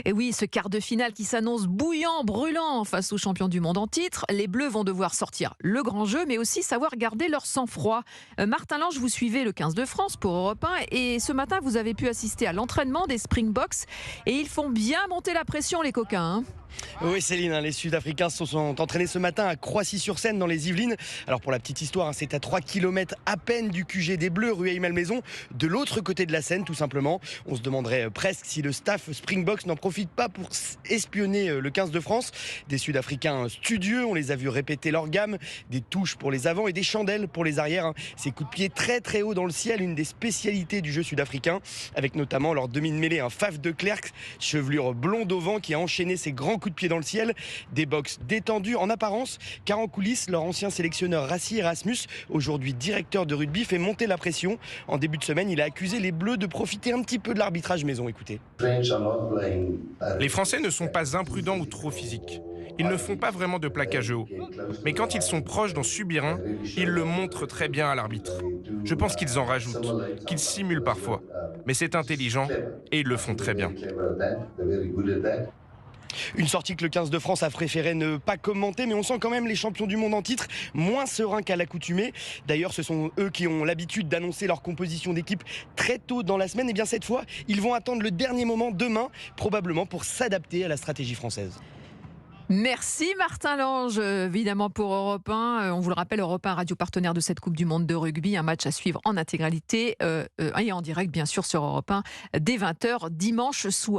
Et oui, ce quart de finale qui s'annonce bouillant, brûlant face aux champions du monde en titre. Les Bleus vont devoir sortir le grand jeu, mais aussi savoir garder leur sang-froid. Martin Lange, vous suivez le 15 de France pour Europe 1 et ce matin, vous avez pu assister à l'entraînement des Springboks et ils font bien monter la pression, les coquins. Oui Céline, les Sud-Africains se sont entraînés ce matin à Croissy-sur-Seine dans les Yvelines. Alors pour la petite histoire, c'est à 3 km à peine du QG des Bleus, rue Aïe-Malmaison, de l'autre côté de la Seine tout simplement. On se demanderait presque si le staff Springboks n'en profite pas pour espionner le 15 de France. Des Sud-Africains studieux, on les a vus répéter leur gamme, des touches pour les avants et des chandelles pour les arrières. Ces coups de pied très très haut dans le ciel, une des spécialités du jeu sud-africain, avec notamment leur demi de mêlée, un Faf de Klerk, chevelure blonde au vent qui a enchaîné ses grands coups de pied dans le ciel, des box détendus en apparence, car en coulisses, leur ancien sélectionneur Rassi Erasmus, aujourd'hui directeur de rugby, fait monter la pression. En début de semaine, il a accusé les Bleus de profiter un petit peu de l'arbitrage maison. Écoutez. Les Français ne sont pas imprudents ou trop physiques. Ils ne font pas vraiment de plaquage haut. Mais quand ils sont proches d'en subir un, ils le montrent très bien à l'arbitre. Je pense qu'ils en rajoutent, qu'ils simulent parfois. Mais c'est intelligent et ils le font très bien. Une sortie que le 15 de France a préféré ne pas commenter, mais on sent quand même les champions du monde en titre moins sereins qu'à l'accoutumée. D'ailleurs, ce sont eux qui ont l'habitude d'annoncer leur composition d'équipe très tôt dans la semaine. Et bien cette fois, ils vont attendre le dernier moment demain, probablement pour s'adapter à la stratégie française. Merci Martin Lange, évidemment pour Europe 1. On vous le rappelle, Europe 1, radio partenaire de cette Coupe du Monde de rugby. Un match à suivre en intégralité et en direct, bien sûr, sur Europe 1 dès 20h dimanche soir.